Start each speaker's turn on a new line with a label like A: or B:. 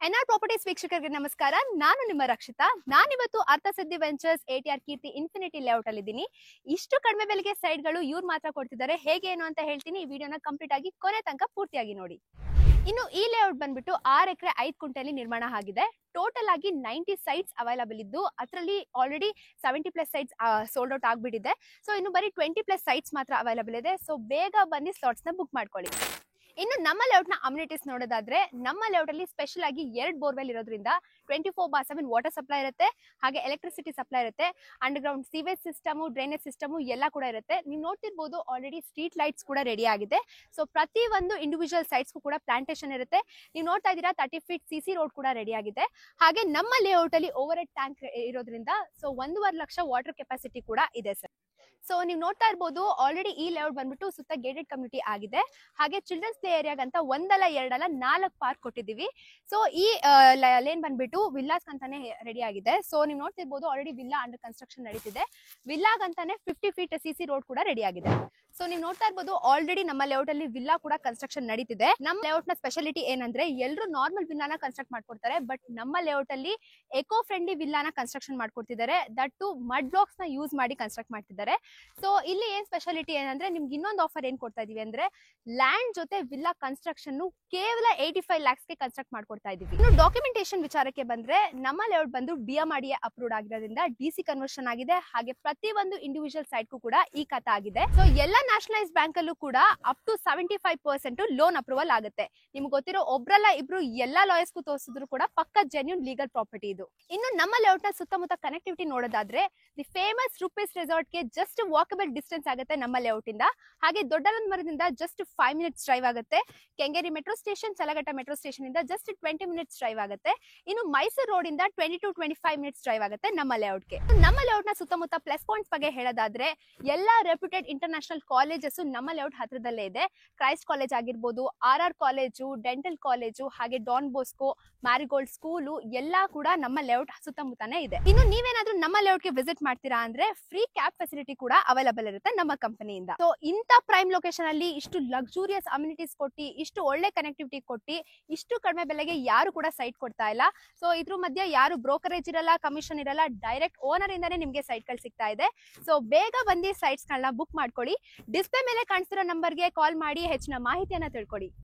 A: N R properties ವೀಕ್ಷಕರಿಗೆ ನಮಸ್ಕಾರ. ನಾನು ನಿಮ್ಮ ರಕ್ಷಿತಾ. ನಾನಿವತ್ತು ಅರ್ಥಸಿದ್ಧಿ ವೆಂಚರ್ಸ್ ATR ಕೀರ್ತಿ ಇನ್ಫಿನಿಟಿ ಲೇಔಟ್ ಅಲ್ಲಿ ಇದ್ದೀನಿ. ಇಷ್ಟು ಕಡಿಮೆ ಬೆಲೆಗೆ ಸೈಟ್ಗಳು ಇವ್ರು ಮಾತ್ರ ಕೊಡ್ತಿದ್ದಾರೆ. ಹೇಗೆ ಏನು ಅಂತ ಹೇಳ್ತೀನಿ. ಈ ವಿಡಿಯೋನ ಕಂಪ್ಲೀಟ್ ಆಗಿ ಕೊನೆ ತನಕ ಪೂರ್ತಿಯಾಗಿ ನೋಡಿ. ಇನ್ನು ಈ ಲೇಔಟ್ ಬಂದ್ಬಿಟ್ಟು 6 ಎಕರೆ 5 ಗುಂಟೆಯಲ್ಲಿ ನಿರ್ಮಾಣ ಆಗಿದೆ. ಟೋಟಲ್ ಆಗಿ 90 ಸೈಟ್ಸ್ ಅವೈಲಬಲ್ ಇದ್ದು ಅದರಲ್ಲಿ ಆಲ್ರೆಡಿ 70+ ಸೈಟ್ಸ್ ಸೋಲ್ಡ್ ಔಟ್ ಆಗ್ಬಿಟ್ಟಿದೆ. ಸೊ ಇನ್ನು ಬರೀ 20+ ಸೈಟ್ಸ್ ಮಾತ್ರ ಅವೈಲಬಲ್ ಇದೆ. ಸೊ ಬೇಗ ಬನ್ನಿ ಸ್ಲಾಟ್ಸ್ ನ ಬುಕ್ ಮಾಡ್ಕೊಳ್ಳಿ. ಇನ್ನು ನಮ್ಮ ಲೇಔಟ್ ನ ಅಮ್ಯುನಿಟೀಸ್ ನೋಡೋದಾದ್ರೆ ನಮ್ಮ ಲೇಔಟ್ ಅಲ್ಲಿ ಸ್ಪೆಷಲ್ ಆಗಿ 2 ಬೋರ್ವೆಲ್ ಇರೋದ್ರಿಂದ 24/7 ವಾಟರ್ ಸಪ್ಲೈ ಇರುತ್ತೆ, ಹಾಗೆ ಎಲೆಕ್ಟ್ರಿಸಿಟಿ ಸಪ್ಲೈ ಇರುತ್ತೆ, under ground sewage system, drainage system ಎಲ್ಲ ಕೂಡ ಇರುತ್ತೆ. ನೀವು ನೋಡ್ತಿರ್ಬೋದು ಆಲ್ರೆಡಿ ಸ್ಟ್ರೀಟ್ ಲೈಟ್ಸ್ ಕೂಡ ರೆಡಿ ಆಗಿದೆ. ಸೊ ಪ್ರತಿ ಒಂದು ಇಂಡಿವಿಜುವಲ್ ಸೈಟ್ಸ್ ಕೂಡ ಪ್ಲಾಂಟೇಶನ್ ಇರುತ್ತೆ. ನೀವು ನೋಡ್ತಾ ಇದ್ದೀರಾ 30 ಫೀಟ್ CC ರೋಡ್ ಕೂಡ ರೆಡಿ ಆಗಿದೆ. ಹಾಗೆ ನಮ್ಮ ಲೇಔಟ್ ಅಲ್ಲಿ ಓವರ್ ಹೆಡ್ ಟ್ಯಾಂಕ್ ಇರೋದ್ರಿಂದ ಸೊ 1.5 ಲಕ್ಷ ವಾಟರ್ ಕೆಪಾಸಿಟಿ ಕೂಡ ಇದೆ ಸರ್. ಸೊ ನೀವು ನೋಡ್ತಾ ಇರ್ಬೋದು ಆಲ್ರೆಡಿ ಈ ಲೇಔಟ್ ಬಂದ್ಬಿಟ್ಟು ಸುತ್ತ ಗೇಟೆಡ್ ಕಮ್ಯುನಿಟಿ ಆಗಿದೆ. ಹಾಗೆ ಚಿಲ್ಡ್ರನ್ಸ್ ಪ್ಲೇ ಏರಿಯಾಗಂತ 1 ಅಲ್ಲ 2 ಅಲ್ಲ 4 ಪಾರ್ಕ್ ಕೊಟ್ಟಿದ್ದೀವಿ. ಸೊ ಈ ಲೇನ್ ಬಂದ್ಬಿಟ್ಟು ವಿಲ್ಲಾಸ್ ಅಂತಾನೆ ರೆಡಿ ಆಗಿದೆ. ಸೊ ನೀವು ನೋಡ್ತಿರ್ಬೋದು ಆಲ್ರೆಡಿ ವಿಲ್ಲಾ ಅಂಡರ್ ಕನ್ಸ್ಟ್ರಕ್ಷನ್ ನಡೀತಿದೆ. ವಿಲ್ಲಾಗಂತಾನೆ 50 ಫೀಟ್ CC ರೋಡ್ ಕೂಡ ರೆಡಿ ಆಗಿದೆ. ಸೊ ನೀವು ನೋಡ್ತಾ ಇರ್ಬೋದು ಆಲ್ರೆಡಿ ನಮ್ಮ ಲೇಔಟ್ ಅಲ್ಲಿ ವಿಲ್ಲಾ ಕೂಡ ಕನ್ಸ್ಟ್ರಕ್ಷನ್ ನಡೀತಿದೆ. ನಮ್ಮ ಲೇಔಟ್ ನ ಸ್ಪೆಷಾಲಿಟಿ ಏನಂದ್ರೆ ಎಲ್ಲರೂ ನಾರ್ಮಲ್ ವಿಲ್ಲಾನ ಕನ್ಸ್ಟ್ರಕ್ಟ್ ಮಾಡ್ಕೊಡ್ತಾರೆ, ಬಟ್ ನಮ್ಮ ಲೇಔಟ್ ಅಲ್ಲಿ ಎಕೋ ಫ್ರೆಂಡ್ಲಿ ವಿಲ್ಲಾನ ಕನ್ಸ್ಟ್ರಕ್ಷನ್ ಮಾಡ್ಕೊಡ್ತಿದ್ದಾರೆ. ದಟ್ ಟು ಮಡ್ ಬ್ಲಾಕ್ಸ್ ನ ಯೂಸ್ ಮಾಡಿ ಕನ್ಸ್ಟ್ರಕ್ಟ್ ಮಾಡ್ತಿದ್ದಾರೆ. ಸೊ ಇಲ್ಲಿ ಏನ್ ಸ್ಪೆಷಾಲಿಟಿ ಏನಂದ್ರೆ ನಿಮ್ಗೆ ಇನ್ನೊಂದು ಆಫರ್ ಏನ್ ಕೊಡ್ತಾ ಇದೀವಿ ಅಂದ್ರೆ ಲ್ಯಾಂಡ್ ಜೊತೆ ವಿಲ್ಲಾ ಕನ್ಸ್ಟ್ರಕ್ಷನ್ ಕೇವಲ 85 lakhs ಗೆ ಕನ್ಸ್ಟ್ರಕ್ಟ್ ಮಾಡ್ಕೊಡ್ತಾ ಇದೀವಿ. ಇನ್ನು ಡಾಕ್ಯುಮೆಂಟೇಶನ್ ವಿಚಾರಕ್ಕೆ ಬಂದ್ರೆ ನಮ್ಮ ಲೇಔಟ್ ಬಂದು BMRDA ಅಪ್ರೂವ್ಡ್ ಆಗಿರೋದ್ರಿಂದ DC ಕನ್ವರ್ಷನ್ ಆಗಿದೆ. ಹಾಗೆ ಪ್ರತಿ ಒಂದು ಇಂಡಿವಿಜುವಲ್ ಸೈಟ್ ಕೂಡ ಈ ಖಾತಾ ಆಗಿದೆ. ಸೊ ಎಲ್ಲ ನ್ಯಾಷನಲೈಸ್ ಬ್ಯಾಂಕ್ ಅಲ್ಲೂ ಕೂಡ ಅಪ್ ಟು 75% ಲೋನ್ ಅಪ್ರೂವಲ್ ಆಗುತ್ತೆ. ನಿಮ್ಗೆ ಗೊತ್ತಿರೋ ಒಬ್ರಲ್ಲ ಇಬ್ರು ಎಲ್ಲಾ ಲಾಯರ್ಸ್ ಗೂ ತೋರಿಸಿದ್ರು ಕೂಡ ಪಕ್ಕ ಜೆನ್ಯೂನ್ ಲೀಗಲ್ ಪ್ರಾಪರ್ಟಿ ಇದು. ಇನ್ನು ನಮ್ಮ ಲೇಔಟ್ ನ ಸುತ್ತಮುತ್ತ ಕನೆಕ್ಟಿವಿಟಿ ನೋಡೋದಾದ್ರೆ ದಿ ಫೇಮಸ್ ರೂಪೀಸ್ ರೆಸಾರ್ಟ್ ಗೆ ಜಸ್ಟ್ ವಾಕಬಲ್ ಡಿಸ್ಟೆನ್ಸ್ ಆಗುತ್ತೆ ನಮ್ಮ ಲೇಔಟ್ ಇಂದ. ಹಾಗೆ ದೊಡ್ಡಲಂದಮರದಿಂದ ಜಸ್ಟ್ 5 ಮಿನಿಟ್ಸ್ ಡ್ರೈವ್ ಆಗುತ್ತೆ. Kengeri metro station, Chalaghatta metro station ಇಂದ ಜಸ್ಟ್ 20 ಮಿನಿಟ್ಸ್ ಡ್ರೈವ್ ಆಗುತ್ತೆ. ಇನ್ನು ಮೈಸೂರು ರೋಡ್ ಇಂದ 20 to 25 ಮಿನಿಟ್ಸ್ ಡ್ರೈವ್ ಆಗುತ್ತೆ ನಮ್ಮ ಲೇಔಟ್ ಗೆ. ನಮ್ಮ ಲೇಔಟ್ ನ ಸುತ್ತಮುತ್ತ ಪ್ಲಸ್ ಪಾಯಿಂಟ್ಸ್ ಬಗ್ಗೆ ಹೇಳೋದಾದ್ರೆ ಎಲ್ಲಾ ರೆಪ್ಯೂಟೆಡ್ ಇಂಟರ್ನ್ಯಾಷನಲ್ ಕಾಲೇಜಸ್ ನಮ್ಮ ಲೇಔಟ್ ಹತ್ರದಲ್ಲೇ ಇದೆ. ಕ್ರೈಸ್ಟ್ ಕಾಲೇಜ್ ಆಗಿರ್ಬೋದು, RR ಕಾಲೇಜು, ಡೆಂಟಲ್ ಕಾಲೇಜು, ಹಾಗೆ ಡಾನ್ ಬೋಸ್ಕೋ, ಮ್ಯಾರಿಗೋಲ್ಡ್ ಸ್ಕೂಲು ಎಲ್ಲಾ ಕೂಡ ನಮ್ಮ ಲೇಔಟ್ ಸುತ್ತಮುತ್ತನೇ ಇದೆ. ಇನ್ನು ನೀವೇನಾದ್ರೂ ನಮ್ಮ ಲೇಔಟ್ ಗೆ ವಿಸಿಟ್ ಮಾಡ್ತೀರಾ ಅಂದ್ರೆ ಫ್ರೀ ಕ್ಯಾಬ್ ಫೆಸಿಲಿಟಿ ಕೂಡ ಅವೈಲಬಲ್ ಇರುತ್ತೆ ನಮ್ಮ ಕಂಪನಿಯಿಂದ. ಸೊ ಇಂತ ಪ್ರೈಮ್ ಲೊಕೇಶನ್ ಅಲ್ಲಿ ಇಷ್ಟು ಲಕ್ಸುರಿಯಸ್ ಅಮ್ಯುನಿಟೀಸ್ ಕೊಟ್ಟಿ, ಇಷ್ಟು ಒಳ್ಳೆ ಕನೆಕ್ಟಿವಿಟಿ ಕೊಟ್ಟಿ, ಇಷ್ಟು ಕಡಿಮೆ ಬೆಲೆಗೆ ಯಾರು ಕೂಡ ಸೈಟ್ ಕೊಡ್ತಾ ಇಲ್ಲ. ಸೊ ಇದ್ರ ಮಧ್ಯೆ ಯಾರು ಬ್ರೋಕರೇಜ್ ಇರಲ್ಲ, ಕಮಿಷನ್ ಇರಲ್ಲ, ಡೈರೆಕ್ಟ್ ಓನರ್ ಇಂದಾನೆ ನಿಮ್ಗೆ ಸೈಟ್ ಗಳು ಸಿಗ್ತಾ ಇದೆ. ಸೊ ಬೇಗ ಬಂದು ಸೈಟ್ಸ್ ಗಳನ್ನ ಬುಕ್ ಮಾಡ್ಕೊಳ್ಳಿ. ಡಿಸ್ಪ್ಲೇ ಮೇಲೆ ಕಾಣಿಸ್ತಿರೋ ನಂಬರ್ಗೆ ಕಾಲ್ ಮಾಡಿ ಹೆಚ್ಚಿನ ಮಾಹಿತಿಯನ್ನ ತಿಳ್ಕೊಳ್ಳಿ.